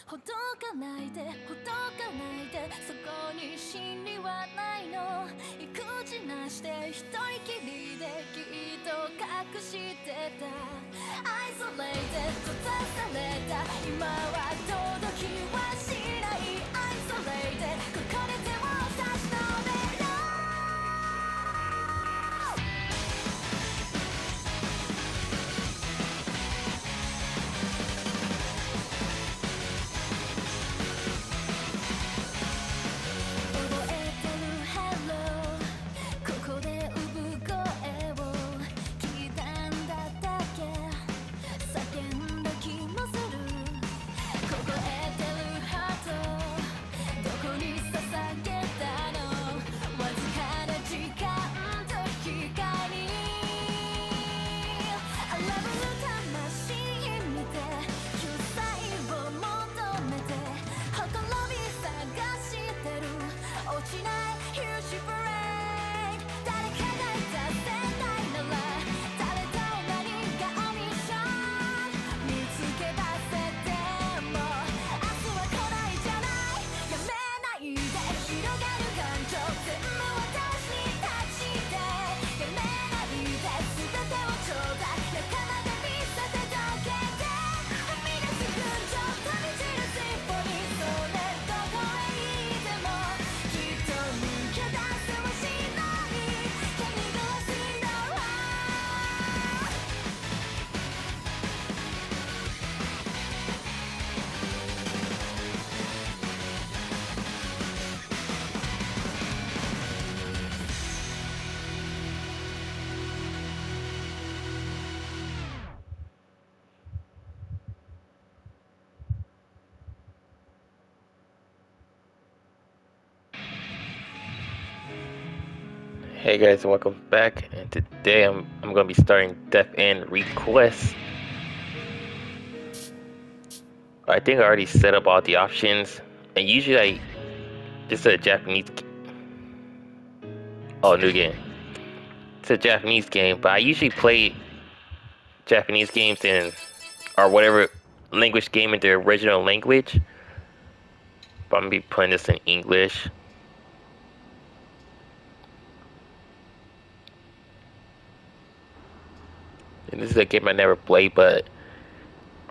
ほどかないでほどかないでそこに真理はないの育児なしで一人きりできっと隠してた Isolated 閉ざされた今は届きはしない Isolated ここで手を差し伸べろHey guys, welcome back. And today I'm gonna be starting Death End Request. I think I already set up all the options, and usually this is a Japanese. Oh, new game. It's a Japanese game, but I usually play Japanese games in or whatever language game in their original language. But I'm gonna be playing this in English. And this is a game I never played, but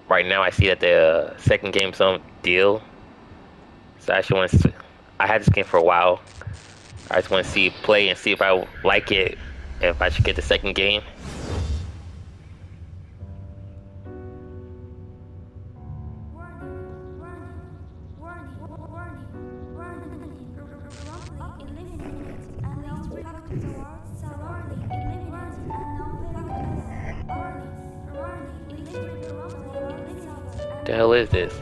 right now I see that the second game's on deal. So I actually want to. I had this game for a while. I just want to play and see if I like it, if I should get the second game. The hell is this?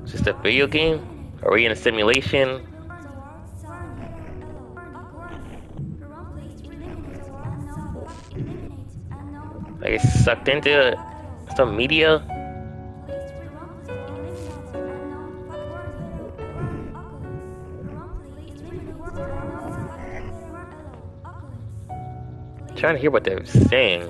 Is this a video game? Are we in a simulation? I get sucked into some media? I'm trying to hear what they're saying.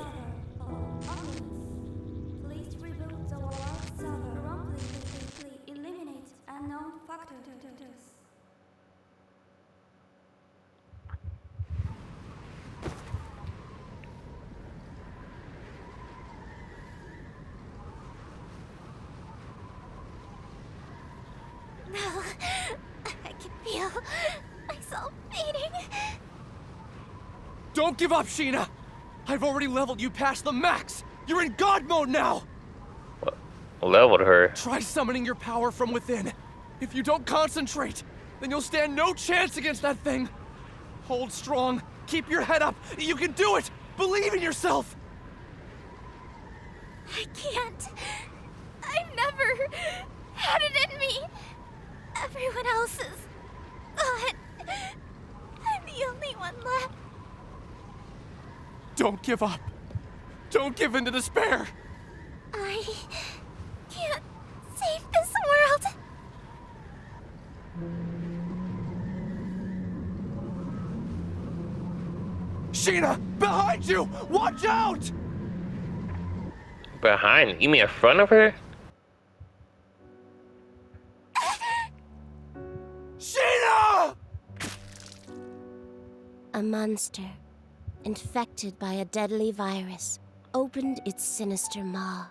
Don't give up, Sheena! I've already leveled you past the max! You're in God mode now! What? Leveled her? Try summoning your power from within. If you don't concentrate, then you'll stand no chance against that thing. Hold strong. Keep your head up. You can do it! Believe in yourself! I can't. I never had it in me. Everyone else is gone. I'm the only one left. Don't give up. Don't give in to despair. I can't save this world. Sheena, behind you! Watch out! Behind? You mean in front of her? Sheena! A monster, infected by a deadly virus, opened its sinister maw.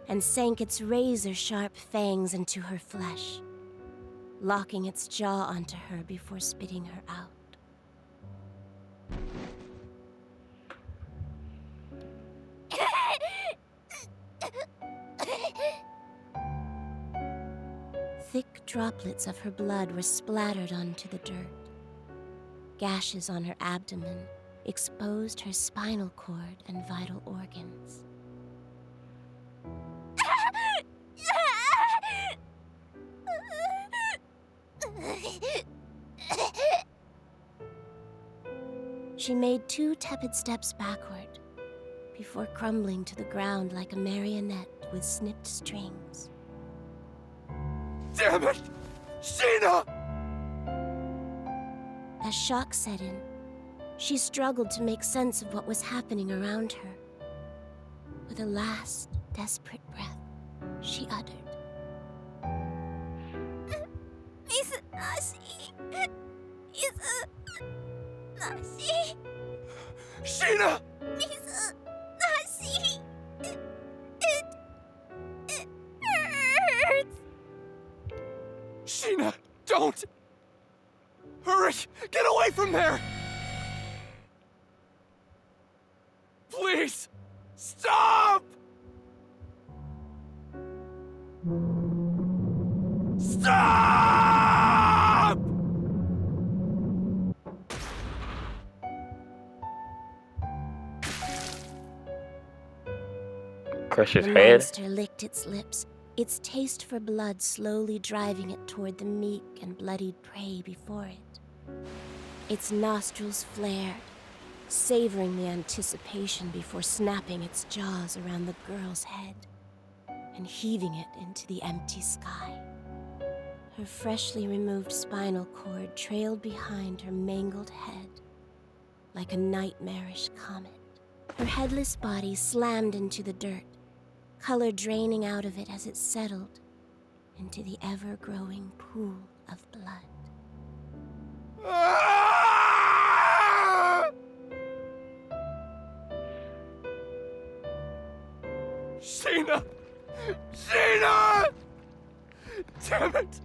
And sank its razor-sharp fangs into her flesh, locking its jaw onto her before spitting her out. Thick droplets of her blood were splattered onto the dirt. Gashes on her abdomen exposed her spinal cord and vital organs. She made 2 tepid steps backward before crumbling to the ground like a marionette with snipped strings. Damn it! Sheena! As shock set in, she struggled to make sense of what was happening around her. With a last, desperate breath, she uttered, Sheena! It hurts. Sheena, don't! Hurry! Get away from there! Please! Stop! Stop! Crush his the head. monster licked its lips, its taste for blood slowly driving it toward the meek and bloodied prey before it. Its nostrils flared, savoring the anticipation before snapping its jaws around the girl's head and heaving it into the empty sky. Her freshly removed spinal cord trailed behind her mangled head like a nightmarish comet. Her headless body slammed into the dirt, color draining out of it as it settled into the ever-growing pool of blood. Ah! Sheena! Sheena! Damn it!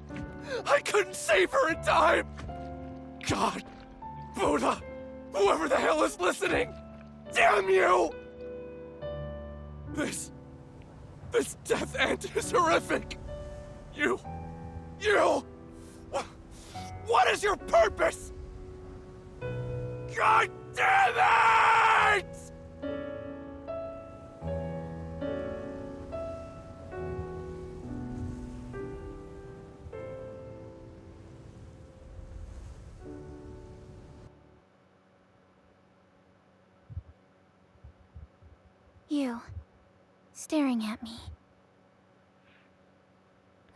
I couldn't save her in time! God! Buddha! Whoever the hell is listening! Damn you! This death end is horrific! You! What is your purpose? God damn it! You, staring at me.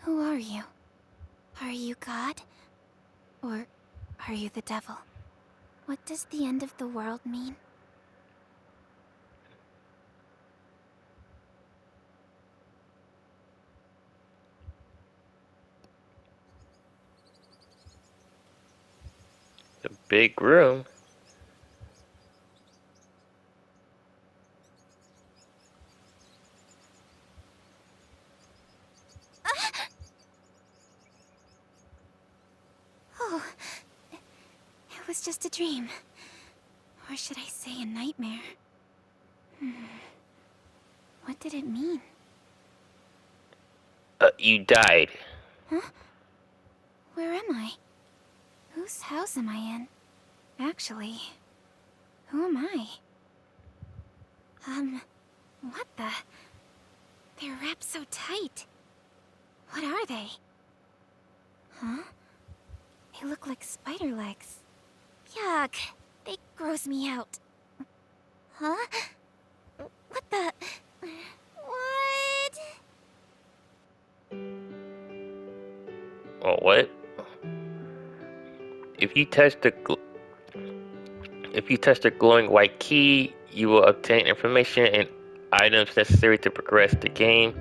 Who are you? Are you God? Or are you the devil? What does the end of the world mean? The big room. Oh, it was just a dream. Or should I say a nightmare? What did it mean? You died. Huh? Where am I? Whose house am I in? Actually, who am I? What the? They're wrapped so tight. What are they? Huh? They look like spider legs. Yuck! They gross me out. Huh? What the? What? Oh, what? If you touch the If you touch the glowing white key, you will obtain information and items necessary to progress the game.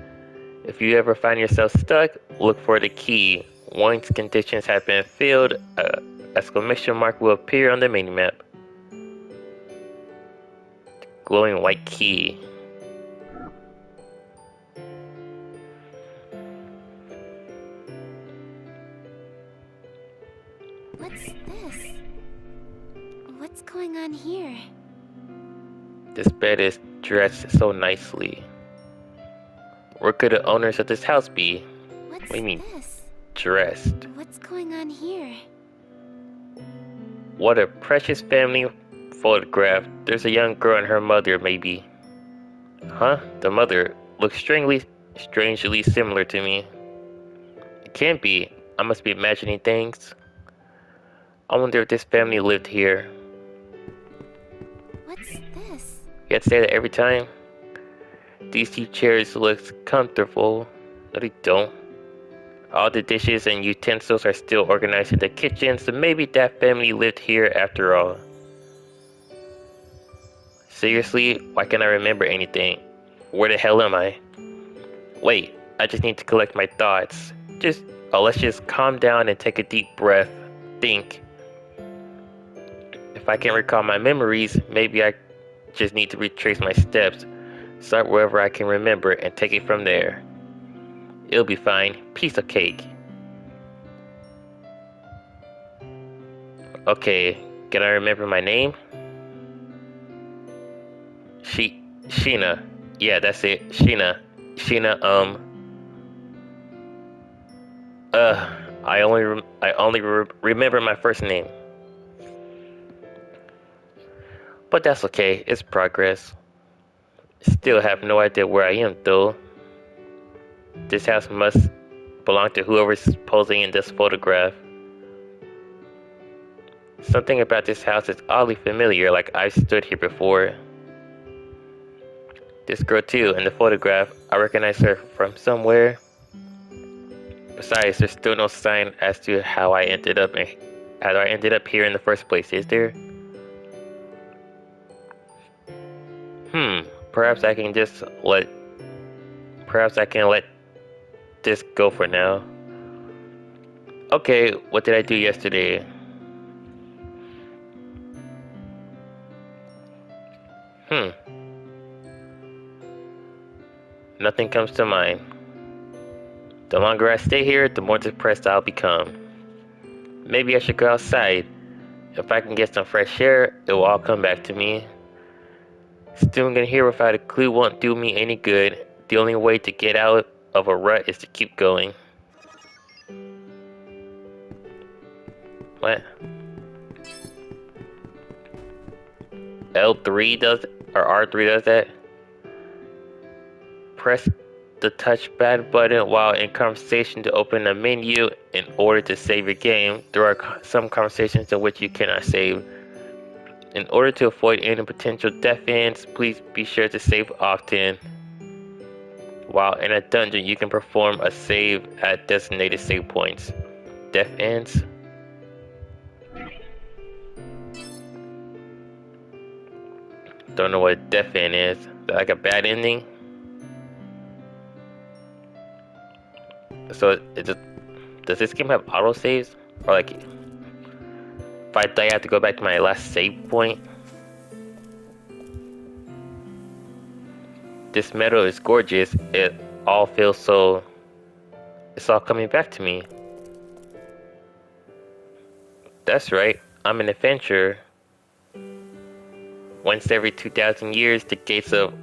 If you ever find yourself stuck, look for the key. Once conditions have been filled, an exclamation mark will appear on the minimap. Glowing white key. What's this? What's going on here? This bed is dressed so nicely. Where could the owners of this house be? What's What do you mean? this? Dressed. What's going on here? What a precious family photograph. There's a young girl and her mother, maybe. Huh? The mother looks strangely similar to me. It can't be. I must be imagining things. I wonder if this family lived here. What's this? You have to say that every time. These two chairs look comfortable. No, they don't. All the dishes and utensils are still organized in the kitchen, so maybe that family lived here after all. Seriously, why can't I remember anything? Where the hell am I? Wait, I just need to collect my thoughts. Let's just calm down and take a deep breath. Think. If I can't recall my memories, maybe I just need to retrace my steps. Start wherever I can remember and take it from there. It'll be fine. Piece of cake. Okay, can I remember my name? Sheena. Yeah, that's it. Sheena. I only remember my first name. But that's okay. It's progress. Still have no idea where I am though. This house must belong to whoever's posing in this photograph. Something about this house is oddly familiar, like I've stood here before. This girl too, in the photograph, I recognize her from somewhere. Besides, there's still no sign as to how I ended up here in the first place, is there? Perhaps I can let this go for now. Okay, what did I do yesterday? Nothing comes to mind. The longer I stay here, the more depressed I'll become. Maybe I should go outside. If I can get some fresh air, it will all come back to me. Stewing in here without a clue won't do me any good. The only way to get out of a rut is to keep going. What? L3 does, or R3 does that? Press the touchpad button while in conversation to open a menu in order to save your game. There are some conversations in which you cannot save. In order to avoid any potential death ends, please be sure to save often. While in a dungeon, you can perform a save at designated save points. Death ends? Don't know what a death end is. Like a bad ending? So, does this game have autosaves? Or like, if I die, I have to go back to my last save point? This meadow is gorgeous. It all feels so... It's all coming back to me. That's right, I'm an adventurer. Once every 2,000 years, the gates of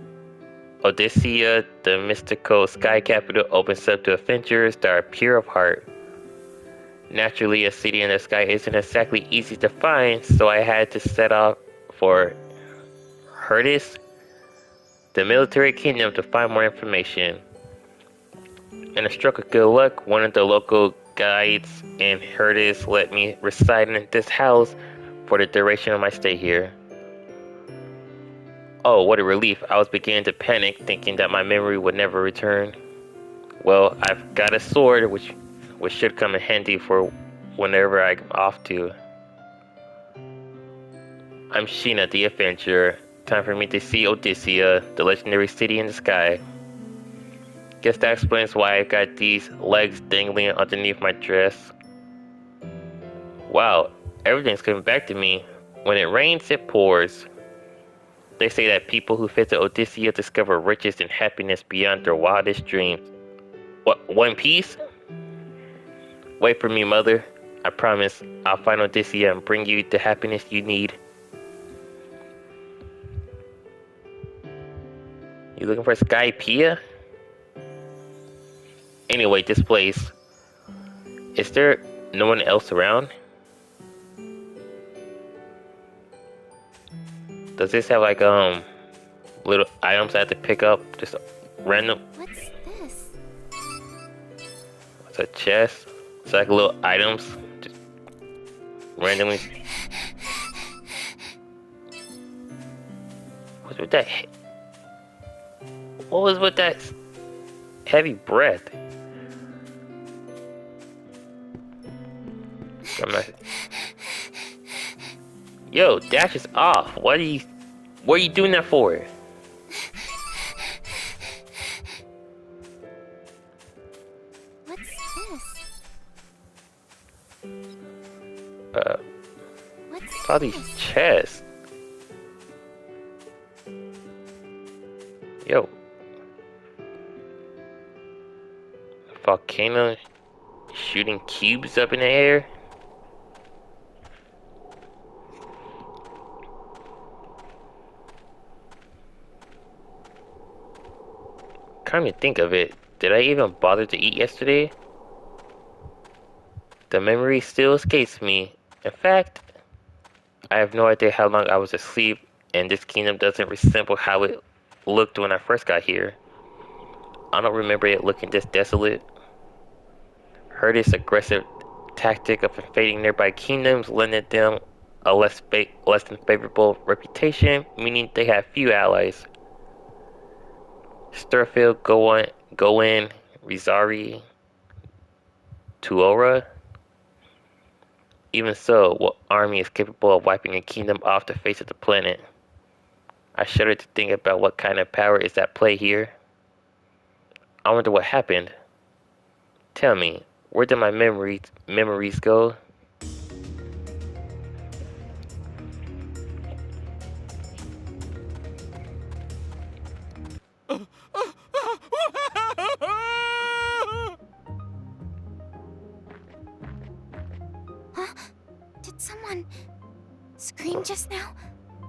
Odyssea, the mystical sky capital, opens up to adventurers that are pure of heart. Naturally, a city in the sky isn't exactly easy to find, so I had to set off for Herdis, the military kingdom, to find more information. In a stroke of good luck, one of the local guides in Herdis let me reside in this house for the duration of my stay here. Oh, what a relief. I was beginning to panic, thinking that my memory would never return. Well, I've got a sword, which should come in handy for whenever I'm off to. I'm Sheena, the adventurer. Time for me to see Odyssea, the legendary city in the sky. Guess that explains why I've got these legs dangling underneath my dress. Wow, everything's coming back to me. When it rains, it pours. They say that people who visit Odyssea discover riches and happiness beyond their wildest dreams. What, One Piece? Wait for me, mother. I promise I'll find Odyssea and bring you the happiness you need. You looking for Skypiea? Anyway, this place. Is there no one else around? Does this have like little items I have to pick up? Just random. What's this? It's a chest. It's like little items. Just randomly. What's with that? What was with that heavy breath? Yo, dash is off. What are you doing that for? What's this? What's All these this? chests. Yo. Volcano shooting cubes up in the air. Come to think of it, did I even bother to eat yesterday? The memory still escapes me. In fact, I have no idea how long I was asleep, and this kingdom doesn't resemble how it looked when I first got here. I don't remember it looking this desolate. Heard its aggressive tactic of invading nearby kingdoms lended them a less than favorable reputation, meaning they had few allies. Sturfield, Goen, Rizari, Tuora. Even so, what army is capable of wiping a kingdom off the face of the planet? I shudder to think about what kind of power is at play here. I wonder what happened. Tell me, where did my memories go? Huh? Did someone scream just now?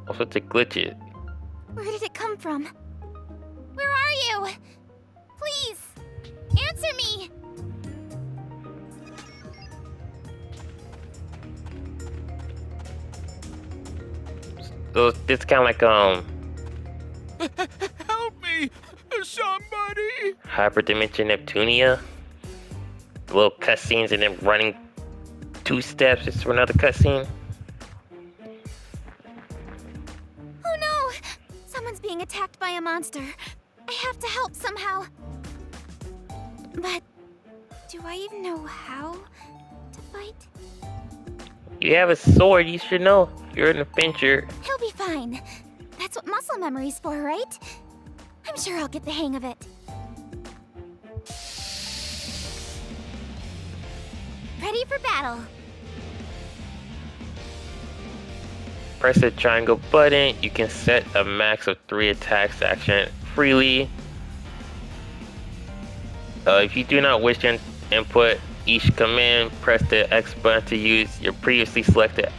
Also to glitch it. Where did it come from? Where are you? Please, answer me! So this kind of like Help me! Somebody! Hyperdimension Neptunia. Little cutscenes and then running 2 steps just for another cutscene. Oh no! Someone's being attacked by a monster. I have to help somehow. But do I even know how to fight? You have a sword, you should know. You're an adventurer. He'll be fine. That's what muscle memory's for, right? I'm sure I'll get the hang of it. Ready for battle. Press the triangle button. You can set a max of 3 attacks action freely. If you do not wish to input each command, press the X button to use your previously selected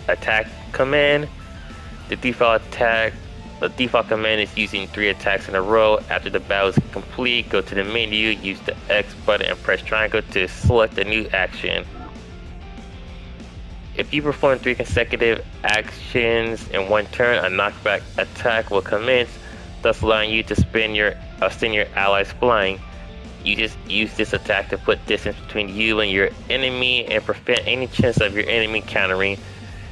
attack command. The default command is using 3 attacks in a row. After the battle is complete, go to the menu, use the X button and press triangle to select a new action. If you perform 3 consecutive actions in one turn, a knockback attack will commence, thus allowing you to send your allies flying. You just use this attack to put distance between you and your enemy and prevent any chance of your enemy countering.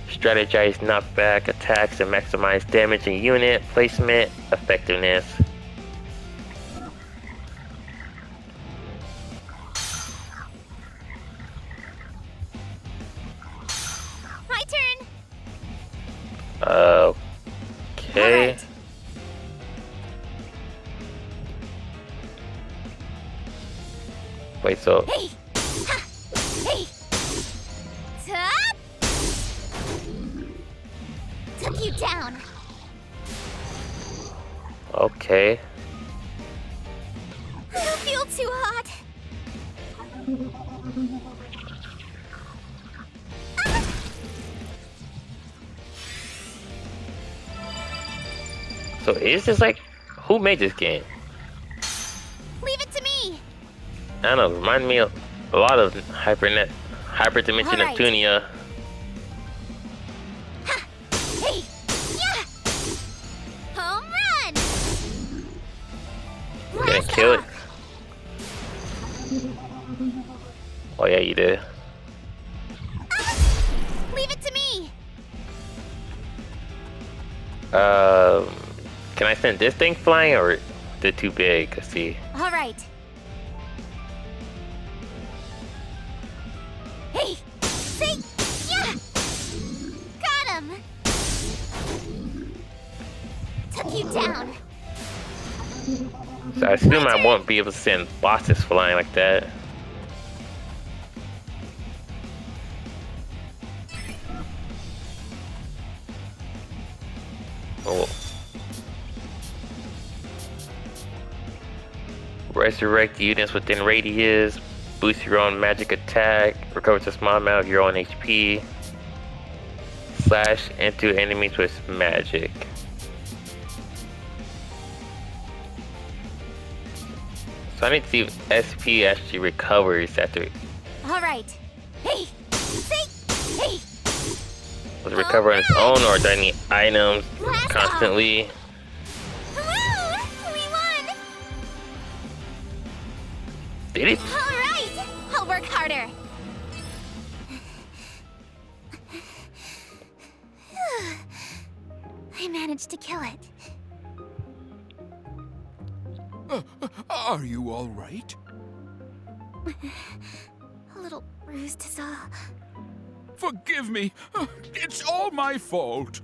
Strategize knockback attacks to maximize damage and unit placement effectiveness. My turn. Okay. Alright. Wait, so Hey! Ha! Hey! Top! Took you down. okay. I don't feel too hot. So is this like who made this game? Leave it to me. I don't know. Remind me of a lot of Hyperdimension Alright. Neptunia. Ha! Hey! Yeah! Home run! We're gonna Blast kill it. off. Oh yeah, you did. Leave it to me. Can I send this thing flying or is it too big? Let's see. All right. Hey! See? Yeah! Got him! Took you down. So I assume I won't be able to send bosses flying like that. Oh. Resurrect units within radius, boost your own magic attack, recovers a small amount of your own HP, slash into enemies with magic. So I need to see if SP actually recovers after. All right. Hey! See? Hey! Does it recover on its own or do I need items Blast off. constantly? Woo! We won! Did it? All right! I'll work harder. I managed to kill it. Are you all right? A little bruised is all. Forgive me. It's all my fault.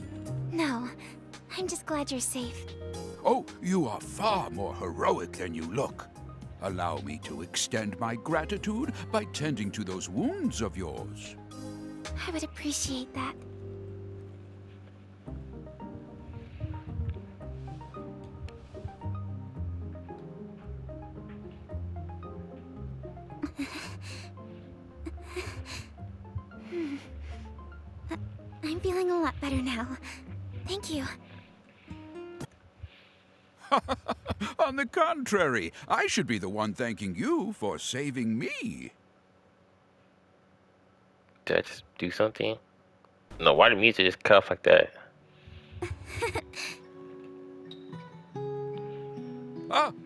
No, I'm just glad you're safe. Oh, you are far more heroic than you look. Allow me to extend my gratitude by tending to those wounds of yours. I would appreciate that. I'm feeling a lot better now. Thank you. On the contrary, I should be the one thanking you for saving me. Did I just do something? No, why did the music just cut off like that?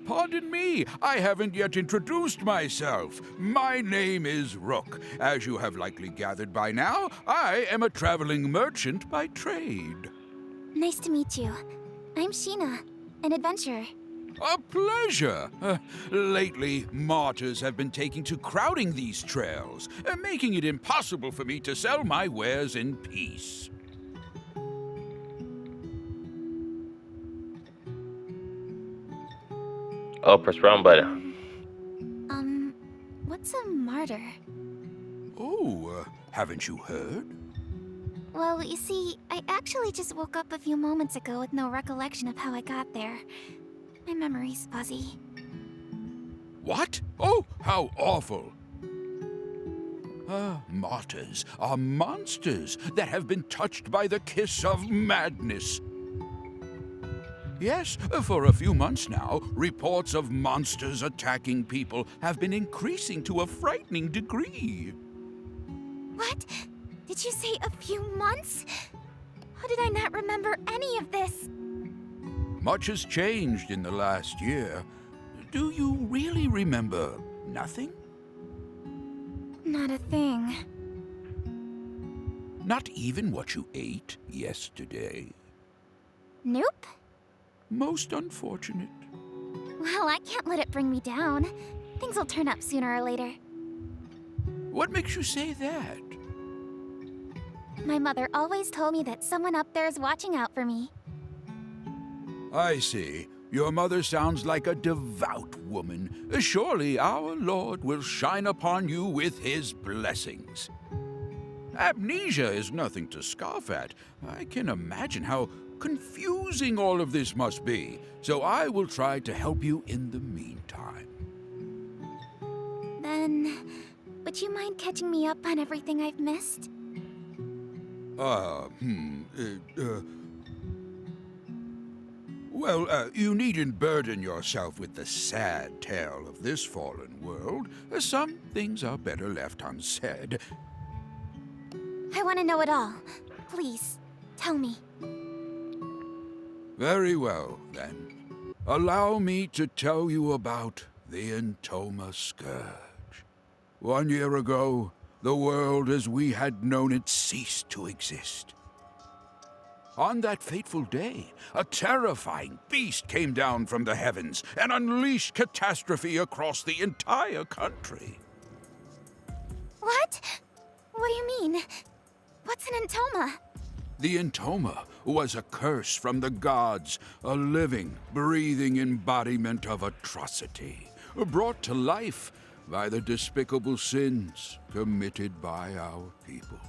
Pardon me. I haven't yet introduced myself. My name is Rook. As you have likely gathered by now, I am a traveling merchant by trade. Nice to meet you. I'm Sheena, an adventurer. A pleasure. Lately, martyrs have been taking to crowding these trails, making it impossible for me to sell my wares in peace. Oh, press wrong button. What's a martyr? Oh, haven't you heard? Well, you see, I actually just woke up a few moments ago with no recollection of how I got there. My memory's fuzzy. What? Oh, how awful. Martyrs are monsters that have been touched by the kiss of madness. Yes, for a few months now, reports of monsters attacking people have been increasing to a frightening degree. What? Did you say a few months? How did I not remember any of this? Much has changed in the last year. Do you really remember nothing? Not a thing. Not even what you ate yesterday? Nope. Most unfortunate. Well, I can't let it bring me down. Things will turn up sooner or later. What makes you say that? My mother always told me that someone up there is watching out for me. I see. Your mother sounds like a devout woman. Surely our Lord will shine upon you with his blessings. Amnesia is nothing to scoff at. I can imagine how confusing all of this must be, so I will try to help you in the meantime. Then, would you mind catching me up on everything I've missed? Well, you needn't burden yourself with the sad tale of this fallen world. Some things are better left unsaid. I want to know it all. Please, tell me. Very well, then. Allow me to tell you about the Entoma Scourge. 1 year ago, the world as we had known it ceased to exist. On that fateful day, a terrifying beast came down from the heavens and unleashed catastrophe across the entire country. What? What do you mean? What's an Entoma? The Entoma was a curse from the gods, a living, breathing embodiment of atrocity, brought to life by the despicable sins committed by our people.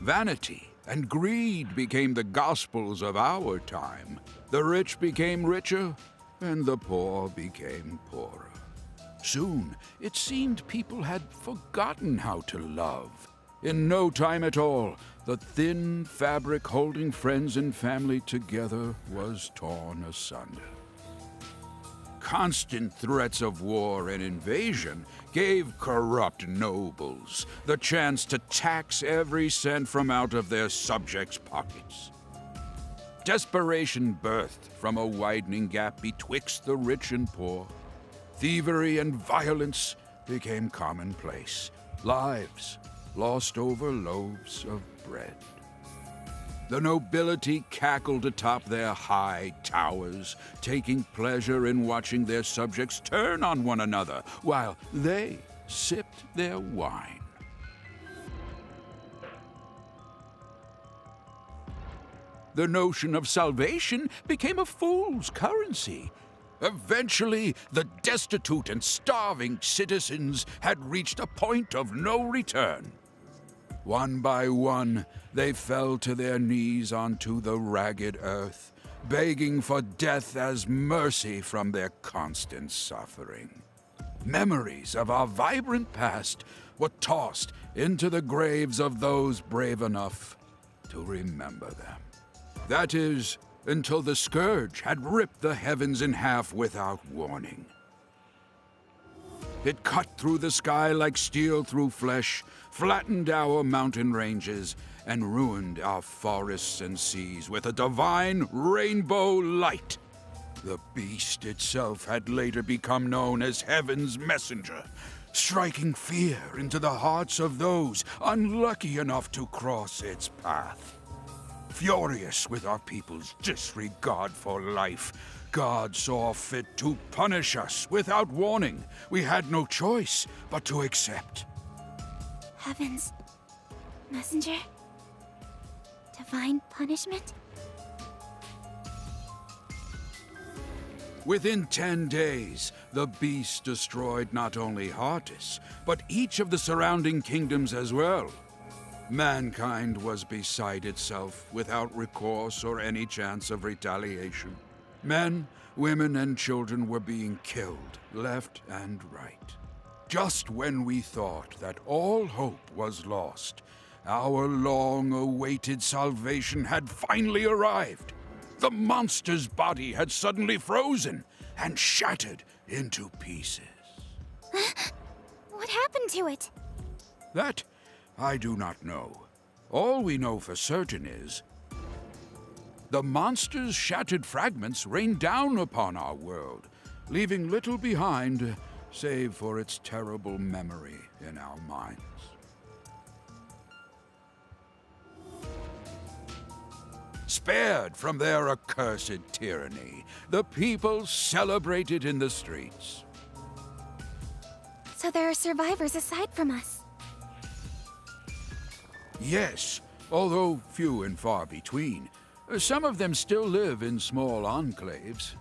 Vanity and greed became the gospels of our time. The rich became richer, and the poor became poorer. Soon, it seemed people had forgotten how to love. In no time at all, the thin fabric holding friends and family together was torn asunder. Constant threats of war and invasion gave corrupt nobles the chance to tax every cent from out of their subjects' pockets. Desperation birthed from a widening gap betwixt the rich and poor. Thievery and violence became commonplace. Lives lost over loaves of bread. The nobility cackled atop their high towers, taking pleasure in watching their subjects turn on one another while they sipped their wine. The notion of salvation became a fool's currency. Eventually, the destitute and starving citizens had reached a point of no return. One by one, they fell to their knees onto the ragged earth, begging for death as mercy from their constant suffering. Memories of our vibrant past were tossed into the graves of those brave enough to remember them. That is, until the Scourge had ripped the heavens in half without warning. It cut through the sky like steel through flesh, flattened our mountain ranges, and ruined our forests and seas with a divine rainbow light. The beast itself had later become known as Heaven's Messenger, striking fear into the hearts of those unlucky enough to cross its path. Furious with our people's disregard for life, God saw fit to punish us without warning. We had no choice but to accept. Heaven's messenger? Divine punishment? Within 10 days, the beast destroyed not only Heartis, but each of the surrounding kingdoms as well. Mankind was beside itself, without recourse or any chance of retaliation. Men, women, and children were being killed, left and right. Just when we thought that all hope was lost, our long-awaited salvation had finally arrived. The monster's body had suddenly frozen and shattered into pieces. What happened to it? That I do not know. All we know for certain is the monster's shattered fragments rained down upon our world, leaving little behind save for its terrible memory in our minds. Spared from their accursed tyranny, the people celebrated in the streets. So there are survivors aside from us. Yes, although few and far between. Some of them still live in small enclaves.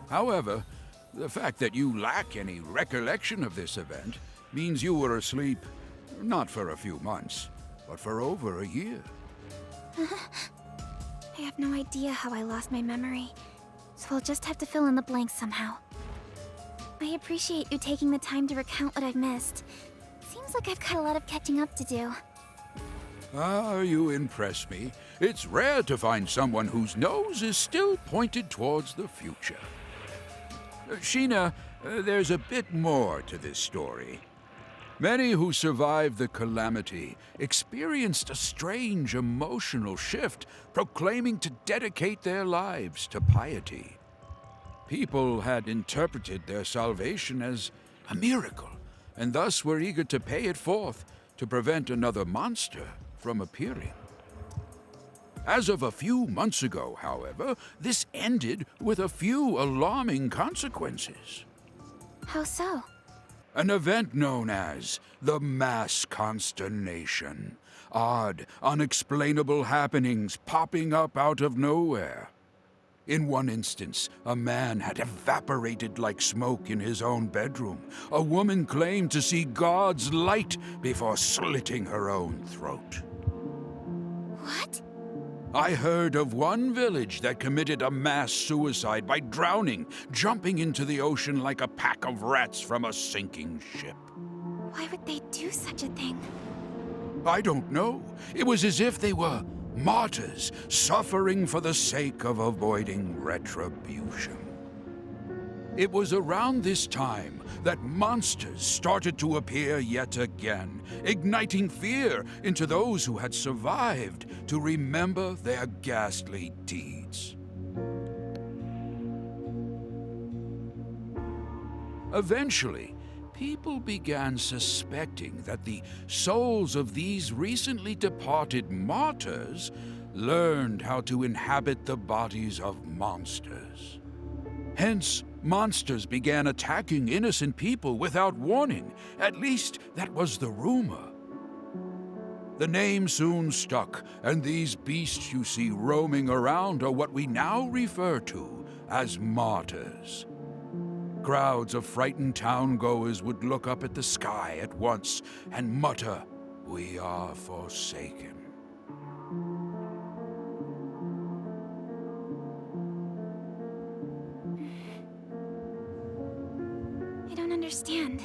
However, the fact that you lack any recollection of this event means you were asleep, not for a few months, but for over a year. I have no idea how I lost my memory, so I'll just have to fill in the blanks somehow. I appreciate you taking the time to recount what I've missed. Seems like I've got a lot of catching up to do. Ah, you impress me. It's rare to find someone whose nose is still pointed towards the future. Sheena, there's a bit more to this story. Many who survived the calamity experienced a strange emotional shift, proclaiming to dedicate their lives to piety. People had interpreted their salvation as a miracle, and thus were eager to pay it forth to prevent another monster from appearing. As of a few months ago, however, this ended with a few alarming consequences. How so? An event known as the Mass Consternation. Odd, unexplainable happenings popping up out of nowhere. In one instance, a man had evaporated like smoke in his own bedroom. A woman claimed to see God's light before slitting her own throat. What? I heard of one village that committed a mass suicide by drowning, jumping into the ocean like a pack of rats from a sinking ship. Why would they do such a thing? I don't know. It was as if they were martyrs, suffering for the sake of avoiding retribution. It was around this time that monsters started to appear yet again, igniting fear into those who had survived to remember their ghastly deeds. Eventually, people began suspecting that the souls of these recently departed martyrs learned how to inhabit the bodies of monsters. Hence, monsters began attacking innocent people without warning. At least, that was the rumor. The name soon stuck, and these beasts you see roaming around are what we now refer to as martyrs. Crowds of frightened town-goers would look up at the sky at once and mutter, "We are forsaken." I don't understand.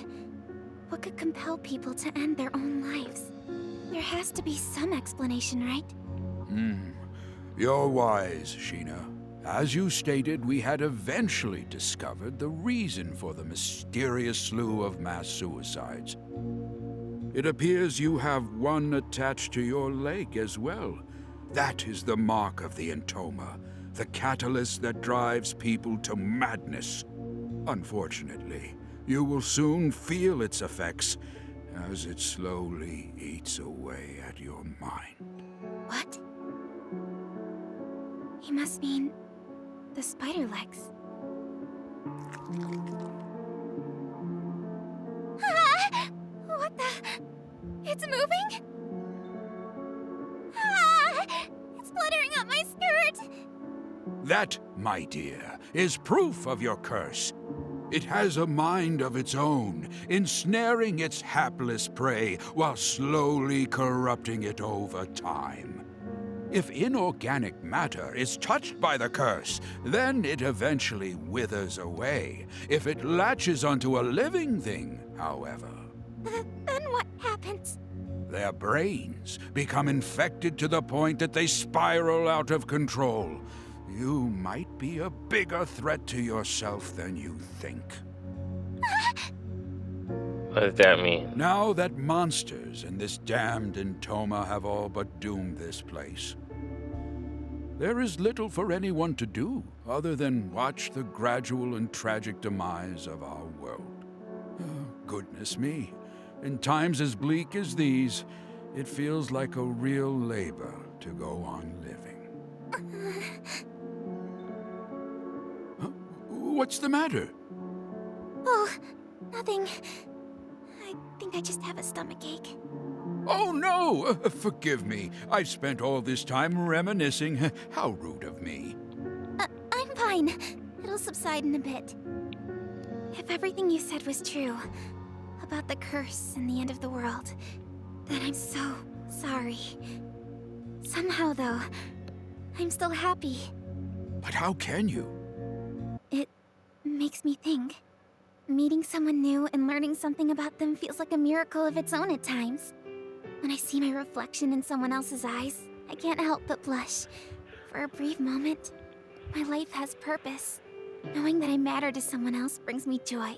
What could compel people to end their own lives? There has to be some explanation, right? You're wise, Sheena. As you stated, we had eventually discovered the reason for the mysterious slew of mass suicides. It appears you have one attached to your leg as well. That is the mark of the Entoma, the catalyst that drives people to madness. Unfortunately, you will soon feel its effects as it slowly eats away at your mind. What? He must mean the spider legs. Ah! What the? It's moving? Ah! It's fluttering up my skirt! That, my dear, is proof of your curse. It has a mind of its own, ensnaring its hapless prey while slowly corrupting it over time. If inorganic matter is touched by the curse, then it eventually withers away. If it latches onto a living thing, however, Then what happens? their brains become infected to the point that they spiral out of control. You might be a bigger threat to yourself than you think. What does that mean? Now that monsters and this damned Entoma have all but doomed this place, there is little for anyone to do other than watch the gradual and tragic demise of our world. Oh, goodness me. In times as bleak as these, it feels like a real labor to go on living. Huh? What's the matter? Oh, Nothing. I think I just have a stomachache. Oh no! Forgive me. I've spent all this time reminiscing. How rude of me. I'm fine. It'll subside in a bit. If everything you said was true, about the curse and the end of the world, then I'm so sorry. Somehow, though, I'm still happy. But how can you? It makes me think. Meeting someone new and learning something about them feels like a miracle of its own at times. When I see my reflection in someone else's eyes, I can't help but blush. For a brief moment, my life has purpose. Knowing that I matter to someone else brings me joy.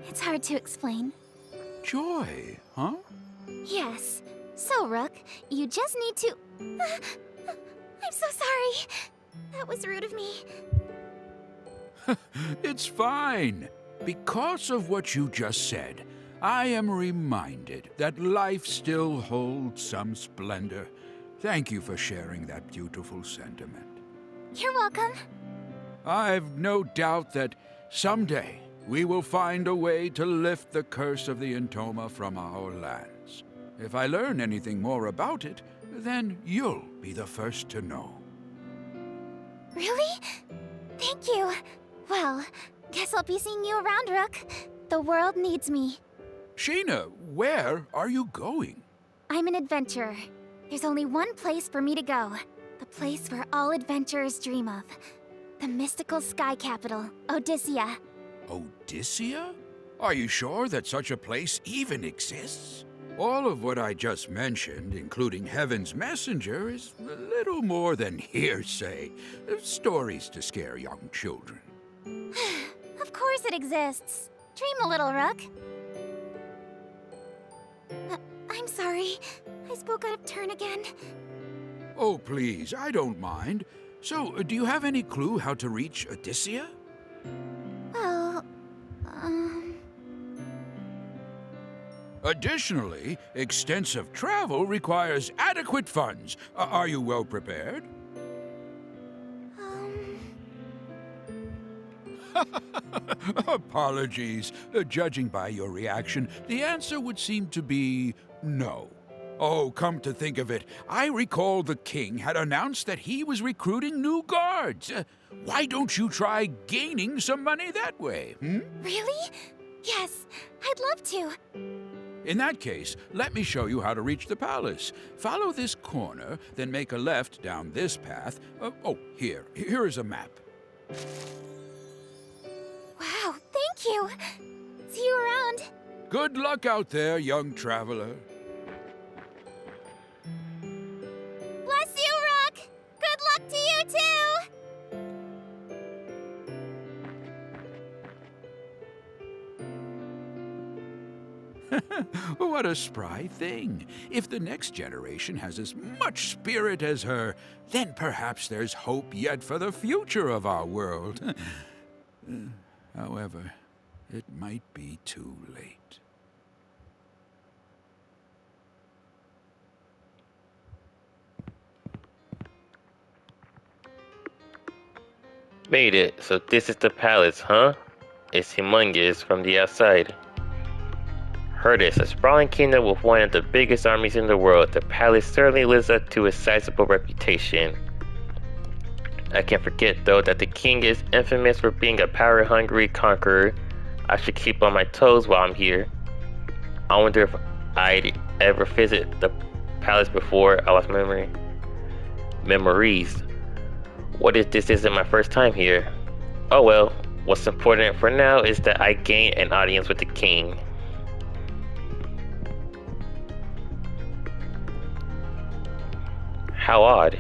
It's hard to explain. Joy, huh? Yes. So, Rook, you just need to... I'm so sorry. That was rude of me. It's fine. Because of what you just said, I am reminded that life still holds some splendor. Thank you for sharing that beautiful sentiment. You're welcome. I've no doubt that someday we will find a way to lift the curse of the Entoma from our lands. If I learn anything more about it, then you'll be the first to know. Really? Thank you. Well, guess I'll be seeing you around, Rook. The world needs me. Sheena, where are you going? I'm an adventurer. There's only one place for me to go. The place where all adventurers dream of. The mystical sky capital, Odyssea. Odyssea? Are you sure that such a place even exists? All of what I just mentioned, including Heaven's Messenger, is a little more than hearsay. Stories to scare young children. Of course it exists. Dream a little, Rook. I'm sorry. I spoke out of turn again. Oh, please, I don't mind. So, do you have any clue how to reach Odyssea? Well, Additionally, extensive travel requires adequate funds. Are you well prepared? Apologies. Judging by your reaction, the answer would seem to be no. Oh, come to think of it, I recall the king had announced that he was recruiting new guards. Why don't you try gaining some money that way, Really? Yes, I'd love to. In that case, let me show you how to reach the palace. Follow this corner, then make a left down this path. Here is a map. Wow, thank you. See you around. Good luck out there, young traveler. Bless you, Rook. Good luck to you, too. What a spry thing. If the next generation has as much spirit as her, then perhaps there's hope yet for the future of our world. However, it might be too late. Made it. So this is the palace, huh? It's humongous from the outside. Heard it's a sprawling kingdom with one of the biggest armies in the world. The palace certainly lives up to its sizable reputation. I can't forget though that the king is infamous for being a power-hungry conqueror. I should keep on my toes while I'm here. I wonder if I'd ever visit the palace before I lost memories. What if this isn't my first time here? Oh well, what's important for now is that I gain an audience with the king. How odd.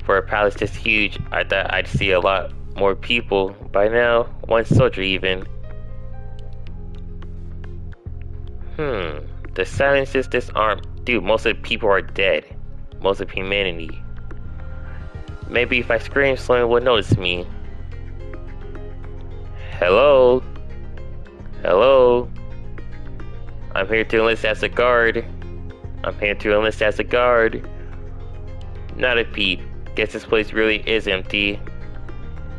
For a palace this huge, I thought I'd see a lot more people. By now, one soldier even. The silences disarmed. Dude, most of the people are dead. Most of humanity. Maybe if I scream, someone will notice me. Hello? Hello? I'm here to enlist as a guard. I'm here to enlist as a guard. Not a peep. Guess this place really is empty.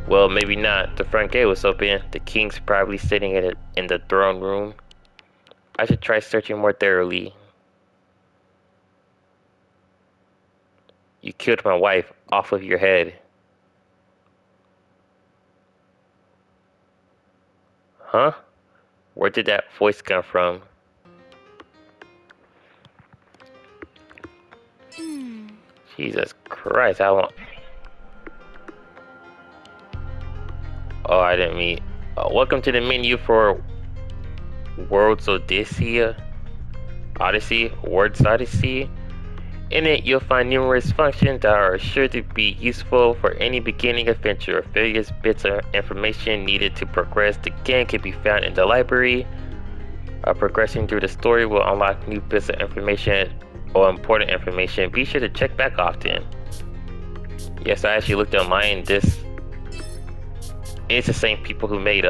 Well, maybe not. The front gate was open. The king's probably sitting in the throne room. I should try searching more thoroughly. You killed my wife off of your head. Huh? Where did that voice come from? Jesus Christ, I want... Oh, I didn't mean... welcome to the menu for Words Odyssey. Words Odyssey. In it, you'll find numerous functions that are sure to be useful for any beginning adventure. Various bits of information needed to progress the game can be found in the library. Progressing through the story will unlock new bits of information or important information. Be sure to check back often. Yes, I actually looked online. It's the same people who made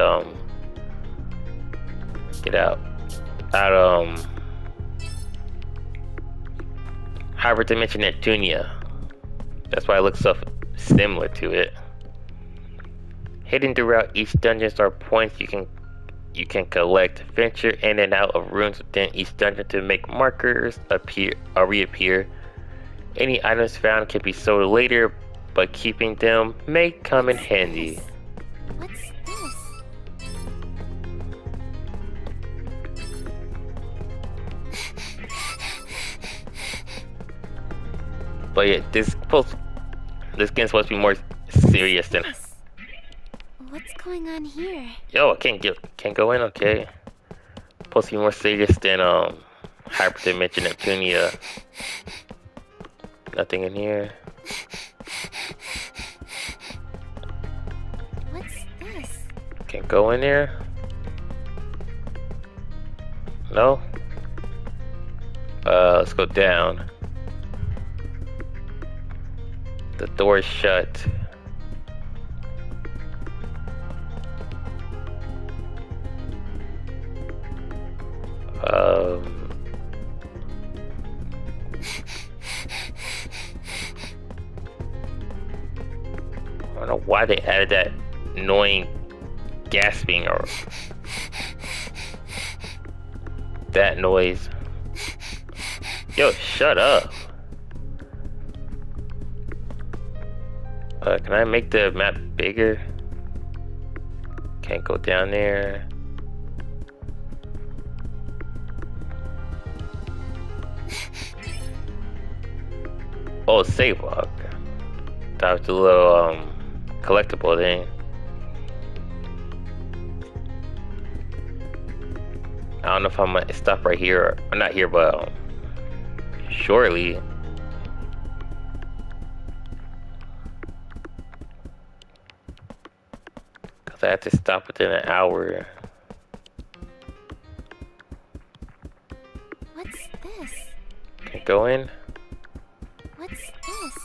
Hyperdimension Neptunia. That's why it looks so similar to it. Hidden throughout each dungeon are points you can collect. Venture in and out of rooms within each dungeon to make markers appear or reappear. Any items found can be sold later, but keeping them may come in handy. What's this? But yeah, this game's supposed to be more serious than. What's going on here? Yo, I can't go in. Okay, supposed to be more serious than Hyperdimension Neptunia. Nothing in here. What's this? Can't go in there. No. Let's go down. The door is shut. I don't know why they added that annoying gasping or that noise. Yo, shut up. Can I make the map bigger? Can't go down there. Oh, save log. That was a little collectible thing. I don't know if I'm gonna stop right here or not here, but shortly. Cause I have to stop within an hour. What's this? Can't go in. What's this?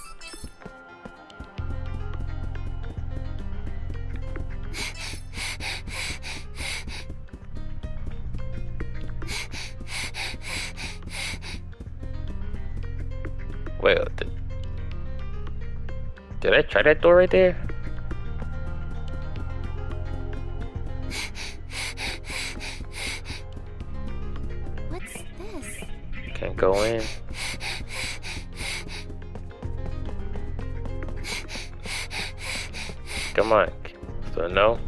Wait, did I try that door right there? What's this? Can't go in. Come on. So no.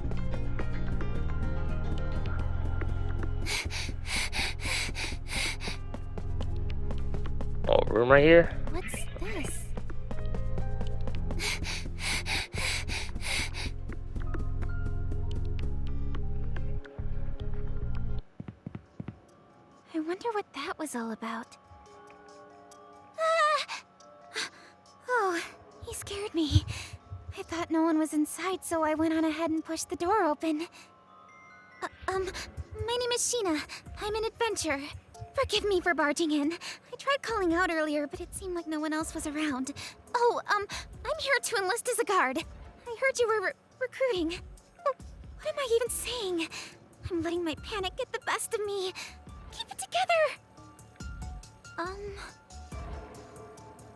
Oh, room right here? What's this? I wonder what that was all about. Ah! Oh, he scared me. I thought no one was inside, so I went on ahead and pushed the door open. My name is Sheena. I'm an adventurer. Forgive me for barging in. I tried calling out earlier, but it seemed like no one else was around. Oh, I'm here to enlist as a guard. I heard you were recruiting. Oh, what am I even saying? I'm letting my panic get the best of me. Keep it together!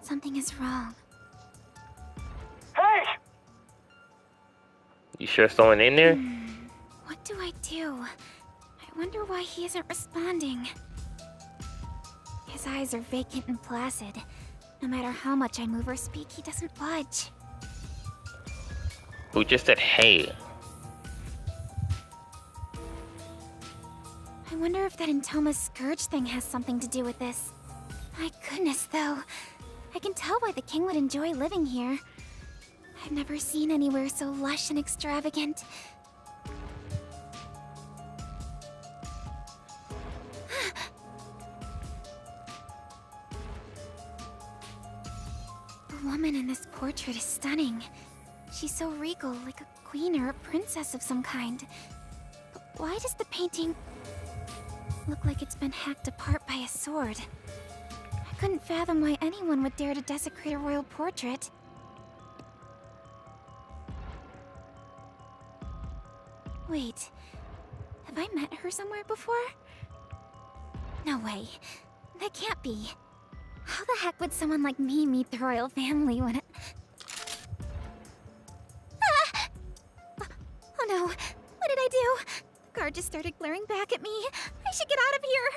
Something is wrong. Hey! You sure someone in there? What do I do? I wonder why he isn't responding. His eyes are vacant and placid. No matter how much I move or speak, he doesn't budge. Who just said hey? I wonder if that Entoma's scourge thing has something to do with this. My goodness, though. I can tell why the king would enjoy living here. I've never seen anywhere so lush and extravagant. The woman in this portrait is stunning. She's so regal, like a queen or a princess of some kind. But why does the painting look like it's been hacked apart by a sword? I couldn't fathom why anyone would dare to desecrate a royal portrait. Wait, have I met her somewhere before? No way. That can't be. How the heck would someone like me meet the royal family when it... Ah! Oh no, what did I do? The guard just started glaring back at me. I should get out of here.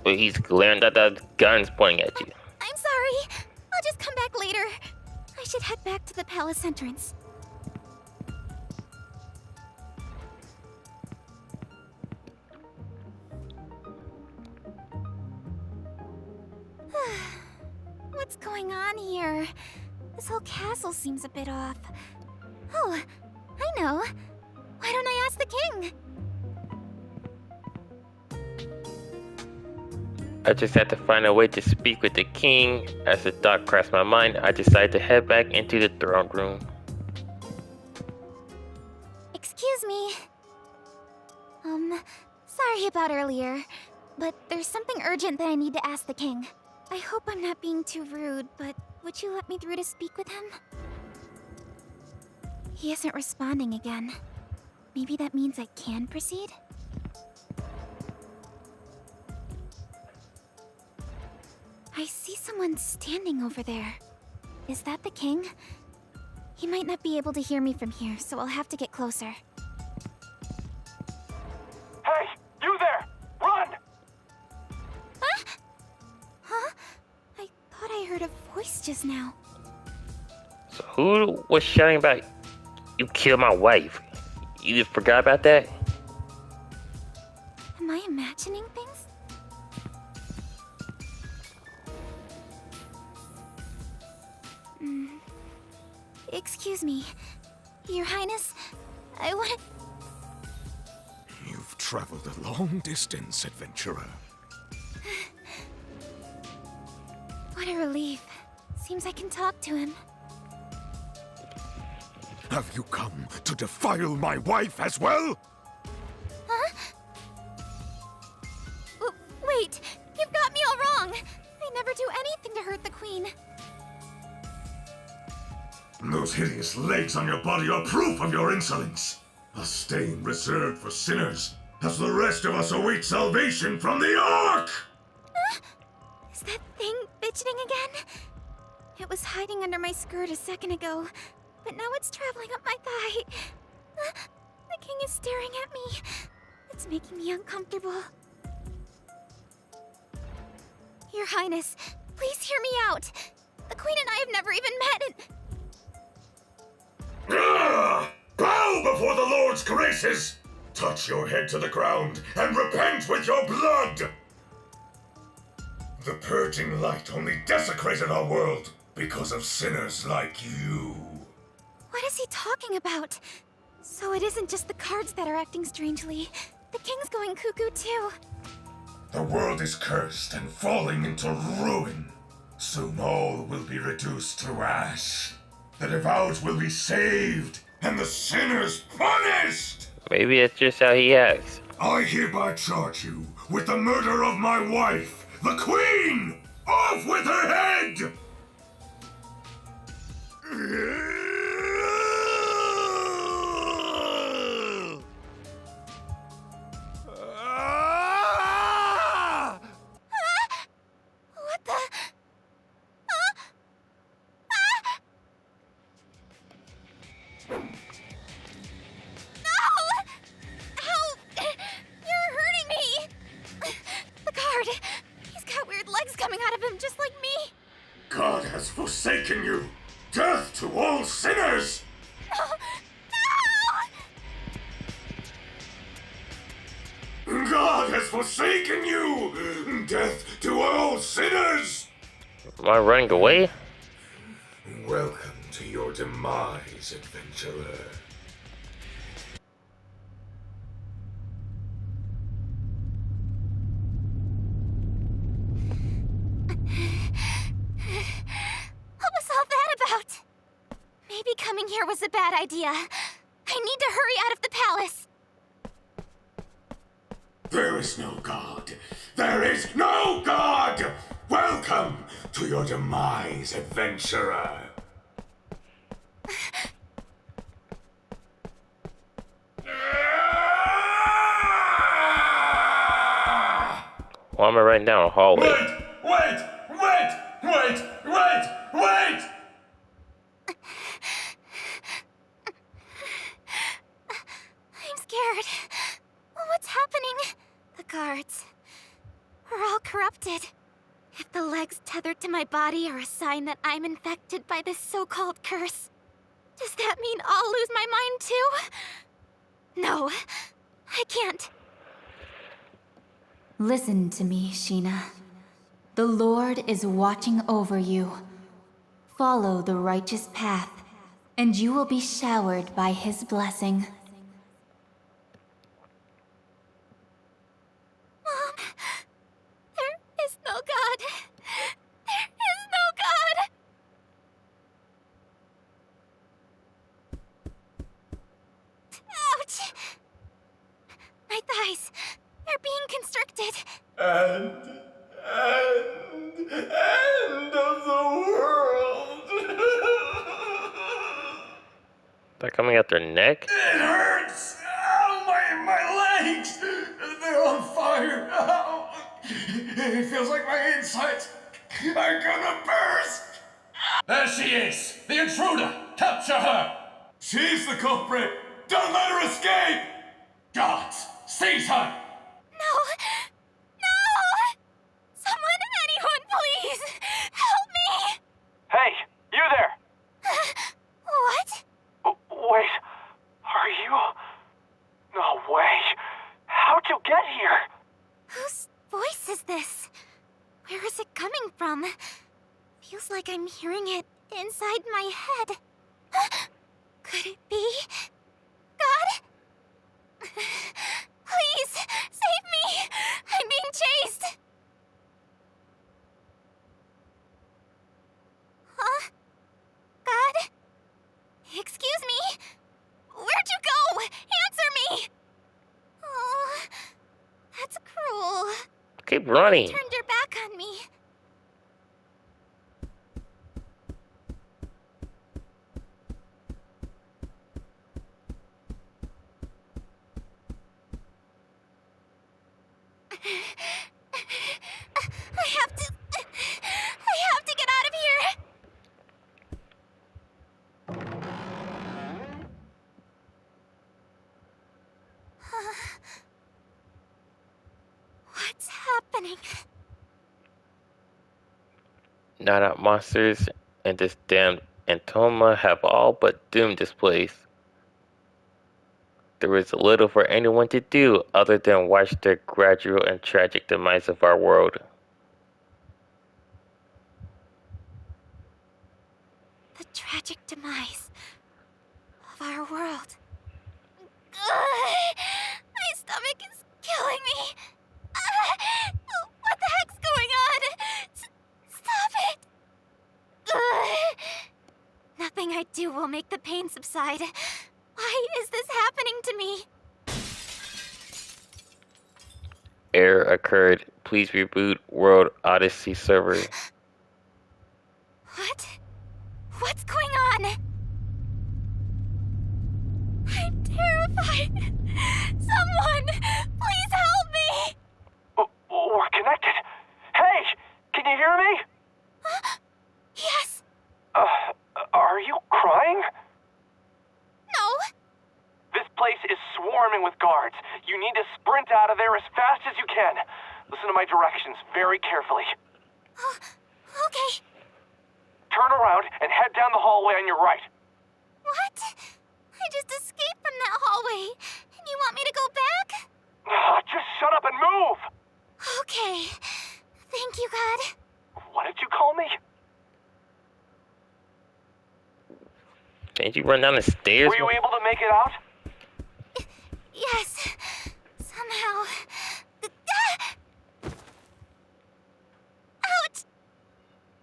Well, he's glaring at the guns pointing at you. I'm sorry. I'll just come back later. I should head back to the palace entrance. What's going on here? This whole castle seems a bit off. Oh, I know. Why don't I ask the king? I just had to find a way to speak with the king. As the thought crossed my mind, I decided to head back into the throne room. Excuse me. Sorry about earlier, but there's something urgent that I need to ask the king. I hope I'm not being too rude, but would you let me through to speak with him? He isn't responding again. Maybe that means I can proceed? I see someone standing over there. Is that the king? He might not be able to hear me from here, so I'll have to get closer. Hey, you there! Run! Huh? I thought I heard a voice just now. So who was shouting about you killed my wife? You just forgot about that? Am I imagining things? Excuse me. Your Highness, I want to... You've traveled a long distance, adventurer. What a relief. Seems I can talk to him. Have you come to defile my wife as well? Huh? Wait, you've got me all wrong. I never do anything to hurt the queen. Those hideous legs on your body are proof of your insolence. A stain reserved for sinners, as the rest of us await salvation from the Ark! Is that thing fidgeting again? It was hiding under my skirt a second ago, but now it's traveling up my thigh. The king is staring at me. It's making me uncomfortable. Your Highness, please hear me out. The queen and I have never even met and... Bow before the Lord's graces! Touch your head to the ground and repent with your blood! The purging light only desecrated our world because of sinners like you. What is he talking about? So it isn't just the cards that are acting strangely. The king's going cuckoo too. The world is cursed and falling into ruin. Soon all will be reduced to ash. The devout will be saved, and the sinners punished! Maybe that's just how he acts. I hereby charge you with the murder of my wife, the Queen! Off with her head! What the... out of him just like me. God has forsaken you! Death to all sinners! God has forsaken you! Death to all sinners! Am I running away? Welcome to your demise, adventurer. What was all that about? Maybe coming here was a bad idea. I need to hurry out of the palace. There is no God. There is no God! Welcome to your demise, adventurer. Why am I right down a hallway? Wait! I'm scared. What's happening? The guards are all corrupted. If the legs tethered to my body are a sign that I'm infected by this so-called curse, does that mean I'll lose my mind too? No, I can't. Listen to me, Sheena. The Lord is watching over you. Follow the righteous path, and you will be showered by his blessing. Mom, there is no God. There is no God. Ouch! My thighs, they're being constricted. End of the world. They're coming at their neck? It hurts! Ow, my legs! They're on fire! Ow. It feels like my insides are gonna burst! There she is! The intruder! Capture her! She's the culprit! Don't let her escape! Guards! Seize her! No! No! Someone, anyone, please! Help me! Hey, you there! What? Wait, are you? No way. How'd you get here? Whose voice is this? Where is it coming from? Feels like I'm hearing it inside my head. Could it be? God? Please, save me! I'm being chased! Huh? God? Excuse me? Where'd you go? Answer me! Oh, that's cruel. Keep running. Turned your back on me. I have to get out of here. What's happening? Not monsters and this damned Antoma have all but doomed this place. There is little for anyone to do other than watch the gradual and tragic demise of our world. The tragic demise of our world. My stomach is killing me. What the heck's going on? Stop it! Nothing I do will make the pain subside. Why is this happening to me? Error occurred. Please reboot World Odyssey server. What? What's going on? I'm terrified. Someone, please help me. We're connected. Hey, can you hear me? Yes. Are you crying? No. This place is swarming with guards. You need to sprint out of there as fast as you can. Listen to my directions very carefully. Oh, okay. Turn around and head down the hallway on your right. What? I just escaped from that hallway. And you want me to go back? Just shut up and move! Okay. Thank you, God. What did you call me? Can't you run down the stairs? Were you able to make it out? Yes. Somehow. Ouch!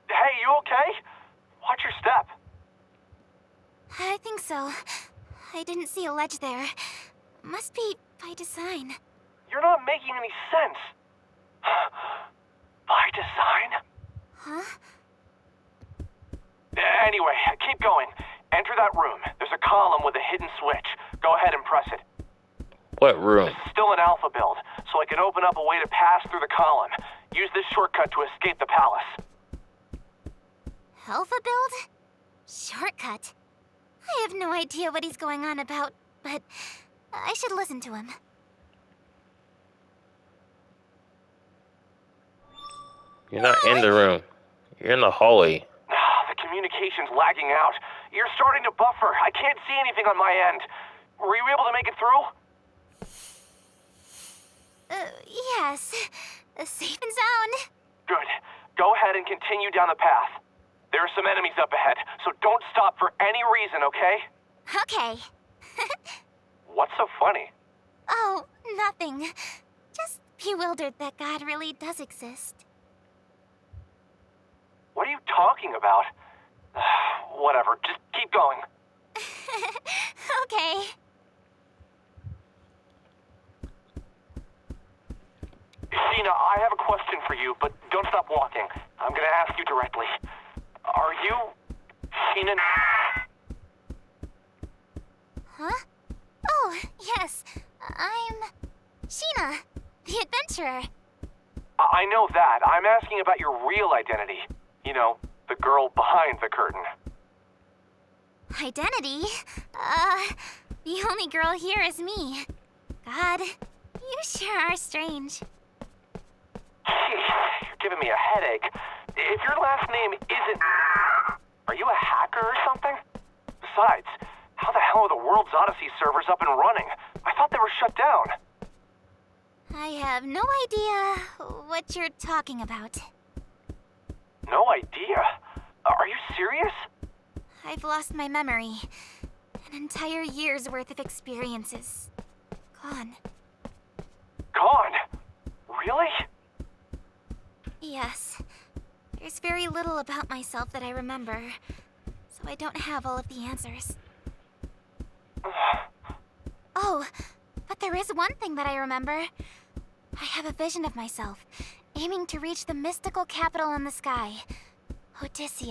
Hey, you okay? Watch your step. I think so. I didn't see a ledge there. Must be by design. You're not making any sense. By design? Huh? Anyway, keep going. Enter that room. There's a column with a hidden switch. Go ahead and press it. What room? It's still an alpha build, so I can open up a way to pass through the column. Use this shortcut to escape the palace. Alpha build? Shortcut? I have no idea what he's going on about, but I should listen to him. You're not in the room. You're in the hallway. The communication's lagging out. You're starting to buffer. I can't see anything on my end. Were you able to make it through? Yes. Safe and sound. Good. Go ahead and continue down the path. There are some enemies up ahead, so don't stop for any reason, okay? Okay. What's so funny? Oh, nothing. Just bewildered that God really does exist. What are you talking about? Whatever, just keep going. Okay. Sheena, I have a question for you, but don't stop walking. I'm gonna ask you directly. Are you... Sheena... Huh? Oh, yes. I'm... Sheena, the adventurer. I know that. I'm asking about your real identity. You know, the girl behind the curtain. Identity? The only girl here is me. God, you sure are strange. You're giving me a headache. If your last name isn't... Are you a hacker or something? Besides, how the hell are the World's Odyssey servers up and running? I thought they were shut down. I have no idea what you're talking about. No idea? Are you serious? I've lost my memory. An entire year's worth of experiences. Gone. Gone? Really? Yes. There's very little about myself that I remember, so I don't have all of the answers. Oh, but there is one thing that I remember. I have a vision of myself, aiming to reach the mystical capital in the sky, Odysseum.